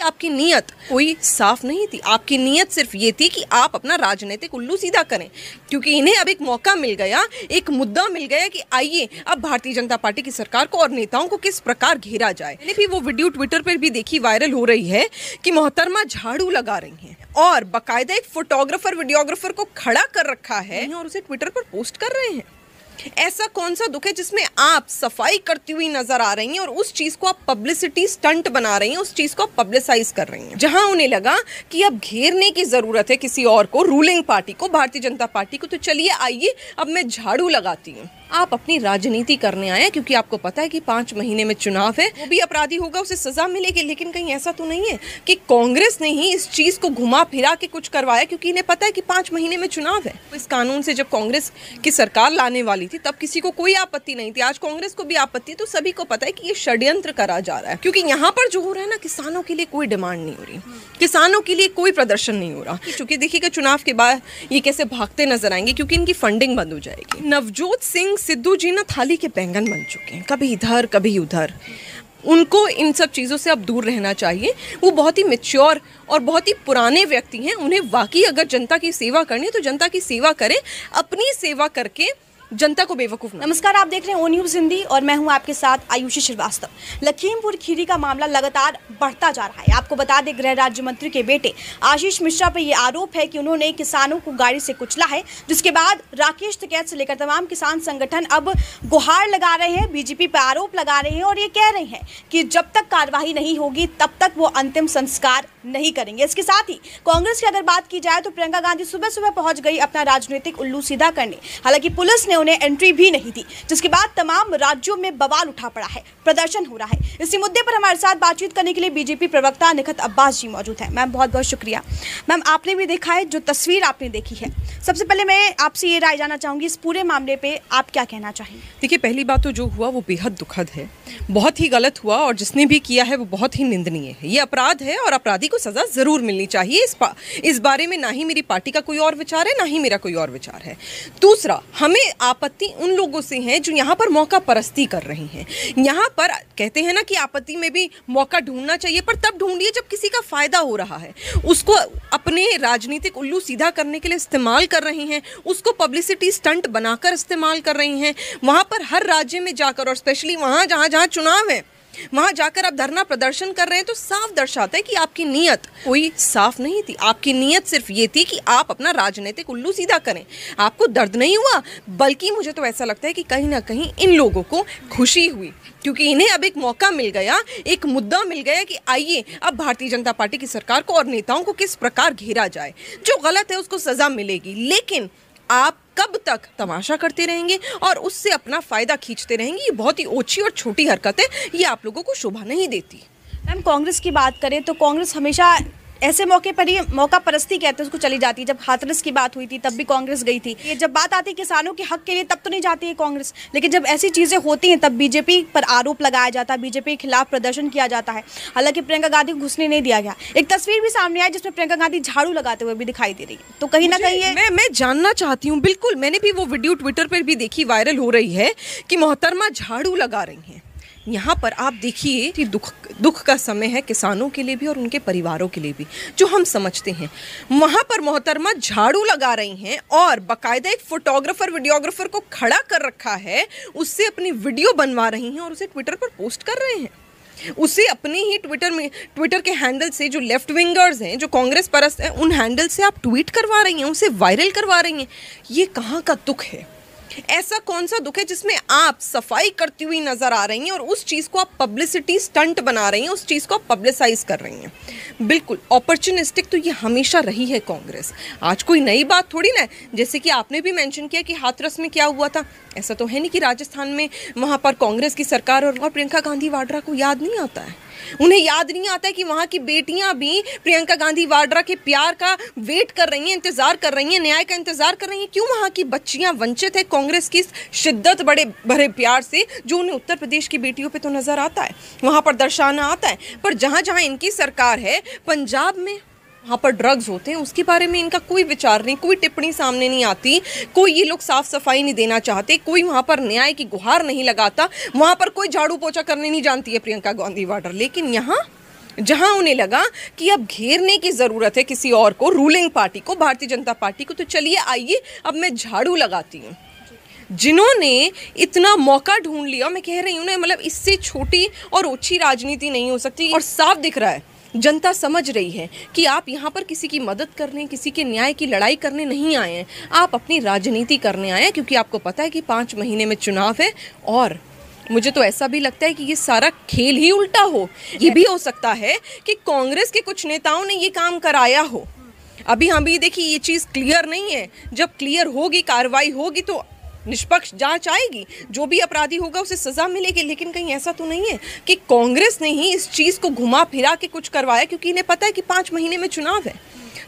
आपकी नीयत कोई साफ नहीं थी। आपकी नीयत सिर्फ ये थी कि आप अपना राजनीतिक उल्लू सीधा करें, क्योंकि इन्हें अब एक मौका मिल गया, एक मुद्दा मिल गया कि आइए अब भारतीय जनता पार्टी की सरकार को और नेताओं को किस प्रकार घेरा जाए। मैंने भी वो वीडियो ट्विटर पर भी देखी, वायरल हो रही है कि मोहतरमा झाड़ू लगा रही हैं और बाकायदा एक फोटोग्राफर वीडियोग्राफर को खड़ा कर रखा है और उसे ट्विटर पर पोस्ट कर रहे हैं। ऐसा कौन सा दुख है जिसमें आप सफाई करती हुई नजर आ रही हैं और उस चीज को आप पब्लिसिटी स्टंट बना रही हैं, उस चीज को आप पब्लिसाइज कर रही हैं। जहां उन्हें लगा कि अब घेरने की जरूरत है किसी और को, रूलिंग पार्टी को, भारतीय जनता पार्टी को, तो चलिए आइए अब मैं झाड़ू लगाती हूँ। आप अपनी राजनीति करने आए क्योंकि आपको पता है कि 5 महीने में चुनाव है, वो भी अपराधी होगा उसे सजा मिलेगी। लेकिन कहीं ऐसा तो नहीं है कि कांग्रेस ने ही इस चीज को घुमा फिरा के कुछ करवाया, क्योंकि इन्हें पता है कि 5 महीने में चुनाव है। इस कानून से जब कांग्रेस की सरकार लाने वाली थी तब किसी को कोई आपत्ति नहीं थी, आज कांग्रेस को भी आपत्ति, तो सभी को पता है कि ये षड्यंत्र करा जा रहा है। क्योंकि यहाँ पर जो हो रहा है ना, किसानों के लिए कोई डिमांड नहीं हो रही, किसानों के लिए कोई प्रदर्शन नहीं हो रहा। क्योंकि देखिएगा चुनाव के बाद ये कैसे भागते नजर आएंगे, क्योंकि इनकी फंडिंग बंद हो जाएगी। नवजोत सिंह सिद्धू जी ना थाली के बैंगन बन चुके हैं, कभी इधर कभी उधर। उनको इन सब चीज़ों से अब दूर रहना चाहिए। वो बहुत ही मैच्योर और बहुत ही पुराने व्यक्ति हैं। उन्हें वाकई अगर जनता की सेवा करनी है तो जनता की सेवा करें, अपनी सेवा करके जनता को बेवकूफ। नमस्कार, आप देख रहे हैं ओ न्यूज़ हिंदी और मैं हूं आपके साथ आयुषी श्रीवास्तव। लखीमपुर खीरी का मामला लगातार बढ़ता जा रहा है। आपको बता दें, गृह राज्य मंत्री के बेटे आशीष मिश्रा पर यह आरोप है कि उन्होंने किसानों को गाड़ी से कुचला है, जिसके बाद राकेश टिकैत से लेकर तमाम किसान संगठन अब गुहार लगा रहे हैं, बीजेपी पर आरोप लगा रहे हैं और ये कह रहे हैं कि जब तक कार्रवाई नहीं होगी तब तक वो अंतिम संस्कार नहीं करेंगे। इसके साथ ही कांग्रेस की अगर बात की जाए तो प्रियंका गांधी सुबह सुबह पहुंच गई अपना राजनीतिक उल्लू सीधा करने। हालांकि पुलिस ने उन्हें एंट्री भी नहीं दी, जिसके बाद तमाम राज्यों में बवाल उठा पड़ा है, प्रदर्शन हो रहा है। इसी मुद्दे पर हमारे साथ बातचीत करने के लिए बीजेपी प्रवक्ता निखत अब्बास जी मौजूद हैं। मैम, बहुत बहुत शुक्रिया। मैम, आपने भी देखा है, जो तस्वीर आपने देखी है, सबसे पहले मैं आपसे ये राय जानना चाहूंगी, इस पूरे मामले पे आप क्या कहना चाहेंगे? देखिए, पहली बात तो जो हुआ वो बेहद दुखद है, बहुत ही गलत हुआ और जिसने भी किया है वो बहुत ही निंदनीय है। ये अपराध है और अपराधी को सजा जरूर मिलनी चाहिए। इस बारे में ना ही मेरी पार्टी का कोई और विचार है, ना ही मेरा कोई और विचार है। दूसरा, हमें आपत्ति उन लोगों से है जो यहाँ पर मौका परस्ती कर रही हैं। यहाँ पर कहते हैं ना कि आपत्ति में भी मौका ढूंढना चाहिए, पर तब ढूंढिए जब किसी का फायदा हो रहा है। उसको अपने राजनीतिक उल्लू सीधा करने के लिए इस्तेमाल कर रही हैं, उसको पब्लिसिटी स्टंट बनाकर इस्तेमाल कर रही हैं। वहाँ पर हर राज्य में जाकर और स्पेशली वहाँ जहाँ चुनाव है वहां जाकर आप धरना प्रदर्शन कर रहे हैं, तो साफ दर्शाता है कि आपकी नीयत कोई साफ नहीं थी। आपकी नीयत सिर्फ ये थी कि आप अपना राजनीतिक उल्लू सीधा करें। आपको दर्द नहीं हुआ, बल्कि मुझे तो ऐसा लगता है कि कहीं ना कहीं इन लोगों को खुशी हुई, क्योंकि इन्हें अब एक मौका मिल गया, एक मुद्दा मिल गया कि आइए अब भारतीय जनता पार्टी की सरकार को और नेताओं को किस प्रकार घेरा जाए। जो गलत है उसको सजा मिलेगी, लेकिन आप कब तक तमाशा करते रहेंगे और उससे अपना फायदा खींचते रहेंगे? ये बहुत ही ओछी और छोटी हरकत है, ये आप लोगों को शोभा नहीं देती। मैम, कांग्रेस की बात करें तो कांग्रेस हमेशा ऐसे मौके पर ही मौका परस्ती कहते हैं उसको चली जाती है। जब हाथरस की बात हुई थी तब भी कांग्रेस गई थी। ये जब बात आती है किसानों के हक के लिए तब तो नहीं जाती है कांग्रेस, लेकिन जब ऐसी चीज़ें होती हैं तब बीजेपी पर आरोप लगाया जाता है, बीजेपी के खिलाफ प्रदर्शन किया जाता है। हालांकि प्रियंका गांधी को घुसने नहीं दिया गया। एक तस्वीर भी सामने आई जिसमें प्रियंका गांधी झाड़ू लगाते हुए भी दिखाई दे रही है, तो कहीं ना कहीं मैं जानना चाहती हूँ। बिल्कुल, मैंने भी वो वीडियो ट्विटर पर भी देखी, वायरल हो रही है कि मोहतरमा झाड़ू लगा रही हैं। यहाँ पर आप देखिए कि दुख का समय है किसानों के लिए भी और उनके परिवारों के लिए भी, जो हम समझते हैं। वहाँ पर मोहतरमा झाड़ू लगा रही हैं और बाकायदा एक फोटोग्राफर वीडियोग्राफर को खड़ा कर रखा है, उससे अपनी वीडियो बनवा रही हैं और उसे ट्विटर पर पोस्ट कर रहे हैं। उसे अपने ही ट्विटर के हैंडल से, जो लेफ्ट विंगर्स हैं, जो कांग्रेस परस्त हैं, उन हैंडल से आप ट्वीट करवा रही हैं, उसे वायरल करवा रही हैं। ये कहाँ का दुख है? ऐसा कौन सा दुख है जिसमें आप सफाई करती हुई नजर आ रही हैं और उस चीज को आप पब्लिसिटी स्टंट बना रही हैं, उस चीज को आप पब्लिसाइज कर रही हैं? बिल्कुल अपॉर्चुनिस्टिक तो ये हमेशा रही है कांग्रेस, आज कोई नई बात थोड़ी ना है। जैसे कि आपने भी मेंशन किया कि हाथरस में क्या हुआ था, ऐसा तो है नहीं कि राजस्थान में वहां पर कांग्रेस की सरकार और प्रियंका गांधी वाड्रा को याद नहीं आता है। उन्हें याद नहीं आता है कि वहाँ की बेटियां भी प्रियंका गांधी वाड्रा के प्यार का वेट कर रही हैं, इंतजार कर रही हैं, न्याय का इंतजार कर रही हैं। क्यों वहाँ की बच्चियां वंचित है कांग्रेस की शिद्दत बड़े भरे प्यार से, जो उन्हें उत्तर प्रदेश की बेटियों पे तो नजर आता है, वहाँ पर दर्शाना आता है। पर जहाँ जहाँ इनकी सरकार है, पंजाब में वहाँ पर ड्रग्स होते हैं, उसके बारे में इनका कोई विचार नहीं, कोई टिप्पणी सामने नहीं आती, कोई ये लोग साफ सफाई नहीं देना चाहते, कोई वहाँ पर न्याय की गुहार नहीं लगाता, वहाँ पर कोई झाड़ू पोछा करने नहीं जानती है प्रियंका गांधी वाड्रा। लेकिन यहाँ जहां उन्हें लगा कि अब घेरने की जरूरत है किसी और को, रूलिंग पार्टी को, भारतीय जनता पार्टी को, तो चलिए आइए अब मैं झाड़ू लगाती हूँ। जिन्होंने इतना मौका ढूंढ लिया, मैं कह रही हूँ ना, मतलब इससे छोटी और ओछी राजनीति नहीं हो सकती। और साफ दिख रहा है, जनता समझ रही है कि आप यहाँ पर किसी की मदद करने, किसी के न्याय की लड़ाई करने नहीं आए हैं, आप अपनी राजनीति करने आए हैं, क्योंकि आपको पता है कि 5 महीने में चुनाव है। और मुझे तो ऐसा भी लगता है कि ये सारा खेल ही उल्टा हो। ये भी हो सकता है कि कांग्रेस के कुछ नेताओं ने ये काम कराया हो। अभी हम भी देखिए, ये चीज़ क्लियर नहीं है। जब क्लियर होगी, कार्रवाई होगी, तो निष्पक्ष जांच आएगी, जो भी अपराधी होगा उसे सजा मिलेगी। लेकिन कहीं ऐसा तो नहीं है कि कांग्रेस ने ही इस चीज़ को घुमा फिरा के कुछ करवाया, क्योंकि इन्हें पता है कि 5 महीने में चुनाव है।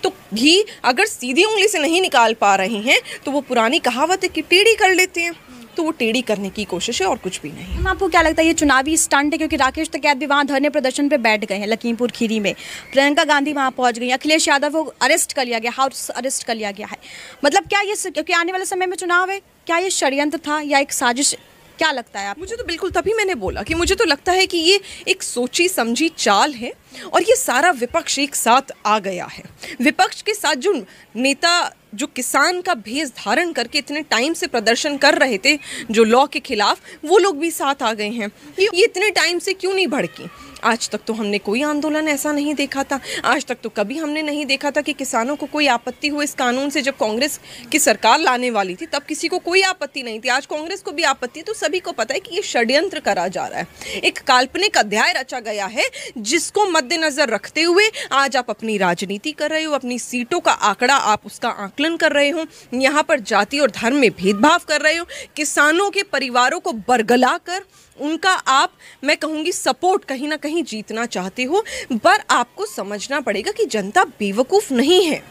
तो घी अगर सीधी उंगली से नहीं निकाल पा रहे हैं, तो वो पुरानी कहावत है कि टेढ़ी कर लेते हैं, तो वो टेढ़ी करने की कोशिश है और कुछ भी नहीं। आपको क्या लगता है ये चुनावी स्टंट है? क्योंकि राकेश टिकैत भी वहाँ धरने प्रदर्शन पे बैठ गए हैं लखीमपुर खीरी में, प्रियंका गांधी वहाँ पहुँच गई, अखिलेश यादव को अरेस्ट कर लिया गया, हाउस अरेस्ट कर लिया गया है। मतलब क्या ये, क्योंकि आने वाले समय में चुनाव है, क्या ये षड्यंत्र था या एक साजिश? क्या लगता है आप? मुझे तो बिल्कुल, तभी मैंने बोला कि मुझे तो लगता है कि ये एक सोची समझी चाल है और ये सारा विपक्ष एक साथ आ गया है। विपक्ष के साथ जो नेता, जो किसान का भेष धारण करके इतने टाइम से प्रदर्शन कर रहे थे जो लॉ के खिलाफ, वो लोग भी साथ आ गए हैं। ये इतने टाइम से क्यों नहीं भड़की? आज तक तो हमने कोई आंदोलन ऐसा नहीं देखा था। आज तक तो कभी हमने नहीं देखा था कि किसानों को कोई आपत्ति हो इस कानून से। जब कांग्रेस की सरकार लाने वाली थी तब किसी को कोई आपत्ति नहीं थी। आज कांग्रेस को भी आपत्ति है, तो सभी को पता है कि ये षड्यंत्र करा जा रहा है। एक काल्पनिक अध्याय रचा गया है, जिसको मद्देनजर रखते हुए आज आप अपनी राजनीति कर रहे हो, अपनी सीटों का आंकड़ा आप उसका आकलन कर रहे हो, यहाँ पर जाति और धर्म में भेदभाव कर रहे हो, किसानों के परिवारों को बरगला कर उनका आप, मैं कहूँगी, सपोर्ट कहीं ना कहीं जीतना चाहते हो। पर आपको समझना पड़ेगा कि जनता बेवकूफ़ नहीं है।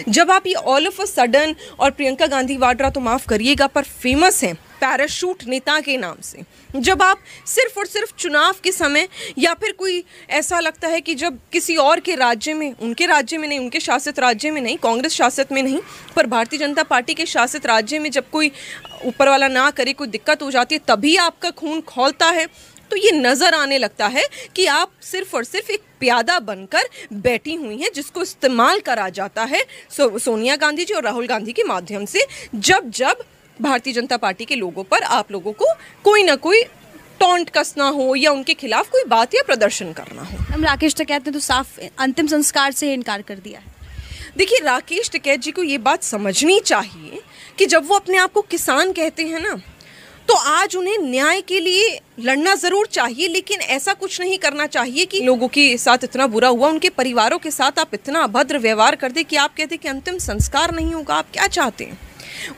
जब आप ये ऑल ऑफ अ सडन, और प्रियंका गांधी वाड्रा तो माफ़ करिएगा पर फेमस हैं पैराशूट नेता के नाम से, जब आप सिर्फ और सिर्फ चुनाव के समय, या फिर कोई ऐसा लगता है कि जब किसी और के राज्य में, उनके राज्य में नहीं, उनके शासित राज्य में नहीं, कांग्रेस शासित में नहीं, पर भारतीय जनता पार्टी के शासित राज्य में जब कोई ऊपर वाला ना करे कोई दिक्कत हो जाती है, तभी आपका खून खौलता है। तो ये नज़र आने लगता है कि आप सिर्फ और सिर्फ एक प्यादा बनकर बैठी हुई हैं, जिसको इस्तेमाल करा जाता है सोनिया गांधी जी और राहुल गांधी के माध्यम से, जब जब भारतीय जनता पार्टी के लोगों पर, आप लोगों को कोई ना कोई टॉन्ट कसना हो या उनके खिलाफ कोई बात या प्रदर्शन करना हो। हम राकेश टिकैत ने तो साफ अंतिम संस्कार से इनकार कर दिया है। देखिए, राकेश टिकैत जी को ये बात समझनी चाहिए कि जब वो अपने आप को किसान कहते हैं ना, तो आज उन्हें न्याय के लिए लड़ना ज़रूर चाहिए, लेकिन ऐसा कुछ नहीं करना चाहिए कि लोगों के साथ इतना बुरा हुआ, उनके परिवारों के साथ आप इतना अभद्र व्यवहार कर दे कि आप कहते कि अंतिम संस्कार नहीं होगा। आप क्या चाहते हैं?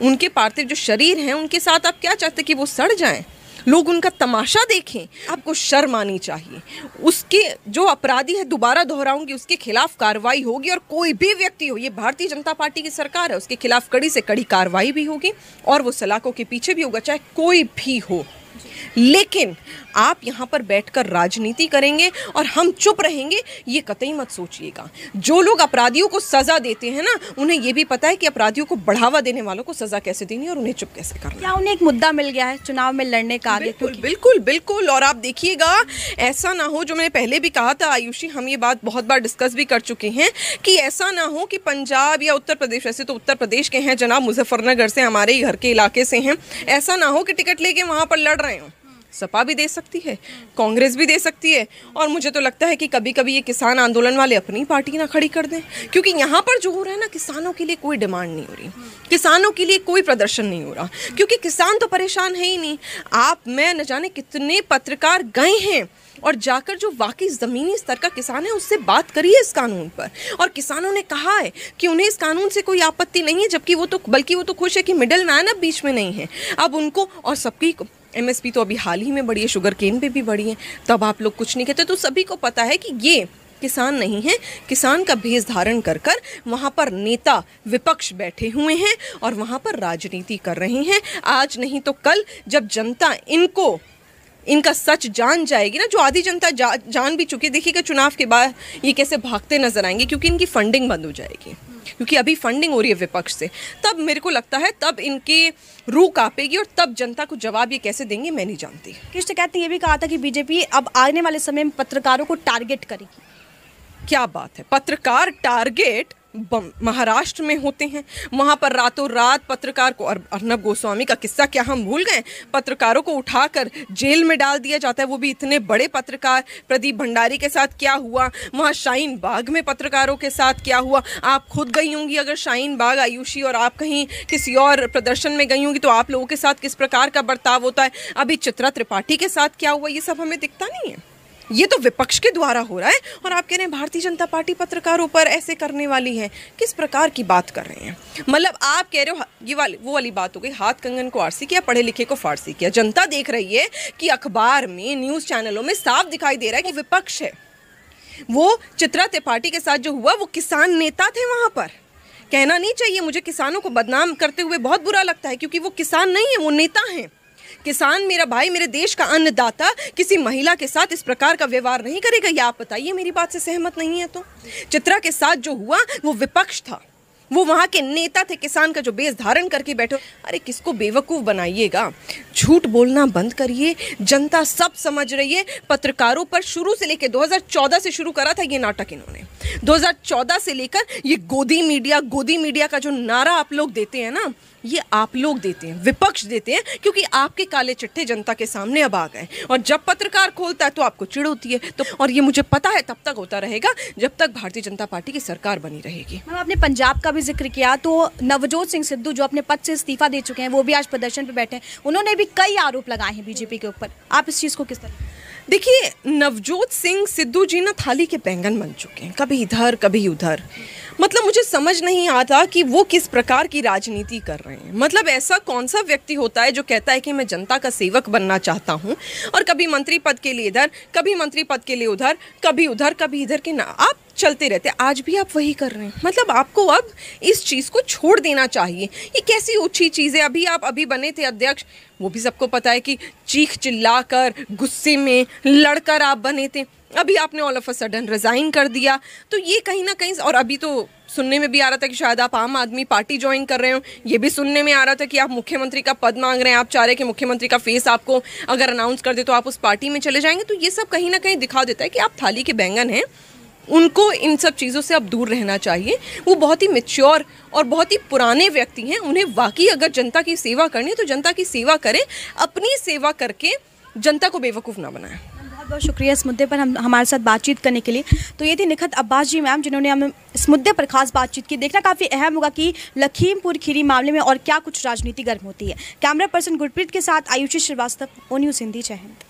उनके पार्थिव जो शरीर हैं उनके साथ आप क्या चाहते हैं कि वो सड़ जाएं, लोग उनका तमाशा देखें? आपको शर्म आनी चाहिए। उसके जो अपराधी है, दोबारा दोहराऊंगी, उसके खिलाफ कार्रवाई होगी, और कोई भी व्यक्ति हो, ये भारतीय जनता पार्टी की सरकार है, उसके खिलाफ कड़ी से कड़ी कार्रवाई भी होगी और वो सलाखों के पीछे भी होगा, चाहे कोई भी हो। लेकिन आप यहाँ पर बैठकर राजनीति करेंगे और हम चुप रहेंगे, ये कतई मत सोचिएगा। जो लोग अपराधियों को सजा देते हैं ना, उन्हें ये भी पता है कि अपराधियों को बढ़ावा देने वालों को सजा कैसे देनी और उन्हें चुप कैसे करना। क्या उन्हें एक मुद्दा मिल गया है चुनाव में लड़ने का? बिल्कुल बिल्कुल बिल्कुल। और आप देखिएगा, ऐसा ना हो, जो मैंने पहले भी कहा था आयुषी, हम ये बात बहुत बार डिस्कस भी कर चुके हैं, कि ऐसा ना हो कि पंजाब या उत्तर प्रदेश, वैसे तो उत्तर प्रदेश के हैं जनाब, मुजफ्फरनगर से, हमारे ही घर के इलाके से हैं, ऐसा ना हो कि टिकट लेके वहाँ पर लड़ रहे हो। सपा भी दे सकती है, कांग्रेस भी दे सकती है, और मुझे तो लगता है कि कभी कभी ये किसान आंदोलन वाले अपनी पार्टी ना खड़ी कर दें, क्योंकि यहाँ पर जो हो रहा है ना, किसानों के लिए कोई डिमांड नहीं हो रही, किसानों के लिए कोई प्रदर्शन नहीं हो रहा, क्योंकि किसान तो परेशान है ही नहीं। आप, मैं न जाने कितने पत्रकार गए हैं और जाकर जो वाकई ज़मीनी स्तर का किसान है उससे बात करिए इस कानून पर, और किसानों ने कहा है कि उन्हें इस कानून से कोई आपत्ति नहीं है, जबकि वो तो खुश है कि मिडिल मैन अब बीच में नहीं है। अब उनको, और सबकी MSP तो अभी हाल ही में बढ़ी है, शुगर केन पे भी बढ़ी है, तब आप लोग कुछ नहीं कहते। तो सभी को पता है कि ये किसान नहीं है, किसान का भेष धारण कर कर वहाँ पर नेता विपक्ष बैठे हुए हैं और वहाँ पर राजनीति कर रहे हैं। आज नहीं तो कल, जब जनता इनका सच जान जाएगी ना, जो आधी जनता जान भी चुकी है, देखिएगा चुनाव के बाद ये कैसे भागते नजर आएंगे, क्योंकि इनकी फंडिंग बंद हो जाएगी, क्योंकि अभी फंडिंग हो रही है विपक्ष से। तब मेरे को लगता है तब इनकी रूह कांपेगी, और तब जनता को जवाब ये कैसे देंगे मैं नहीं जानती। राकेश टिकैत ने ये भी कहा था कि बीजेपी अब आने वाले समय में पत्रकारों को टारगेट करेगी। क्या बात है, पत्रकार टारगेट महाराष्ट्र में होते हैं, वहां पर रातों रात पत्रकार को, और अर्नब गोस्वामी का किस्सा क्या हम भूल गए, पत्रकारों को उठाकर जेल में डाल दिया जाता है, वो भी इतने बड़े पत्रकार। प्रदीप भंडारी के साथ क्या हुआ, वहां शाहीन बाग में पत्रकारों के साथ क्या हुआ। आप खुद गई होंगी, अगर शाहीन बाग आयुषी और आप कहीं किसी और प्रदर्शन में गई होंगी तो आप लोगों के साथ किस प्रकार का बर्ताव होता है। अभी चित्रा त्रिपाठी के साथ क्या हुआ, ये सब हमें दिखता नहीं है। ये तो विपक्ष के द्वारा हो रहा है और आप कह रहे हैं भारतीय जनता पार्टी पत्रकारों पर ऐसे करने वाली है। किस प्रकार की बात कर रहे हैं? मतलब आप कह रहे हो ये वो वाली बात हो गई, हाथ कंगन को आरसी किया, पढ़े लिखे को फारसी किया। जनता देख रही है कि अखबार में, न्यूज़ चैनलों में साफ दिखाई दे रहा है कि विपक्ष है। वो चित्रा त्रिपाठी के साथ जो हुआ, वो किसान नेता थे वहां पर। कहना नहीं चाहिए, मुझे किसानों को बदनाम करते हुए बहुत बुरा लगता है, क्योंकि वो किसान नहीं है, वो नेता हैं। किसान मेरा भाई, मेरे देश का अन्नदाता किसी महिला के साथ इस प्रकार का व्यवहार नहीं करेगा। या आप बताइए, मेरी बात से सहमत नहीं है तो? चित्रा के साथ जो हुआ वो विपक्ष था, वो वहां के नेता थे, किसान का जो बेस धारण करके बैठो। अरे किसको बेवकूफ बनाइएगा, झूठ बोलना बंद करिए। जनता सब समझ रही है। पत्रकारों पर शुरू से लेकर 2014 से शुरू करा था ये नाटक इन्होंने। 2014 से लेकर ये गोदी मीडिया का जो नारा आप लोग देते हैं ना, ये आप लोग देते हैं, विपक्ष देते हैं, क्योंकि आपके काले चिट्ठे जनता के सामने अब आ गए। और जब पत्रकार खोलता है तो आपको चिढ़ होती है। तो और ये मुझे पता है तब तक होता रहेगा जब तक भारतीय जनता पार्टी की सरकार बनी रहेगी। मैम, आपने पंजाब का भी जिक्र किया, तो नवजोत सिंह सिद्धू जो अपने पद से इस्तीफा दे चुके हैं, वो भी आज प्रदर्शन पर बैठे हैं। उन्होंने भी कई आरोप लगाए हैं बीजेपी के ऊपर। आप इस चीज़ को किस तरह? देखिए, नवजोत सिंह सिद्धू जी ना थाली के बैंगन बन चुके हैं, कभी इधर कभी उधर। मतलब मुझे समझ नहीं आता कि वो किस प्रकार की राजनीति कर रहे हैं। मतलब ऐसा कौन सा व्यक्ति होता है जो कहता है कि मैं जनता का सेवक बनना चाहता हूँ, और कभी मंत्री पद के लिए इधर, कभी मंत्री पद के लिए उधर, कभी उधर कभी इधर के ना आप चलते रहते। आज भी आप वही कर रहे हैं। मतलब आपको अब इस चीज़ को छोड़ देना चाहिए। ये कैसी ओछी चीज़ है। आप अभी बने थे अध्यक्ष, वो भी सबको पता है कि चीख चिल्लाकर, गुस्से में लड़कर आप बने थे। अभी आपने all of a sudden resign कर दिया, तो ये कहीं ना कहीं, और अभी तो सुनने में भी आ रहा था कि शायद आप आम आदमी पार्टी ज्वाइन कर रहे हो। ये भी सुनने में आ रहा था कि आप मुख्यमंत्री का पद मांग रहे हैं। आप चाह रहे हैं कि मुख्यमंत्री का फेस आपको अगर अनाउंस कर दे तो आप उस पार्टी में चले जाएंगे। तो ये सब कहीं ना कहीं दिखा देता है कि आप थाली के बैंगन हैं। उनको इन सब चीज़ों से अब दूर रहना चाहिए। वो बहुत ही मैच्योर और बहुत ही पुराने व्यक्ति हैं। उन्हें वाकई अगर जनता की सेवा करनी है तो जनता की सेवा करें, अपनी सेवा करके जनता को बेवकूफ़ ना बनाएं। बहुत बहुत शुक्रिया इस मुद्दे पर हमारे साथ बातचीत करने के लिए। तो ये थी निखत अब्बास जी मैम, जिन्होंने हमें इस मुद्दे पर खास बातचीत की। देखना काफ़ी अहम होगा कि लखीमपुर खीरी मामले में और क्या कुछ राजनीति गर्म होती है। कैमरा पर्सन गुरप्रीत के साथ आयुषी श्रीवास्तव, ओ न्यूज़ हिंदी। जय हिंद।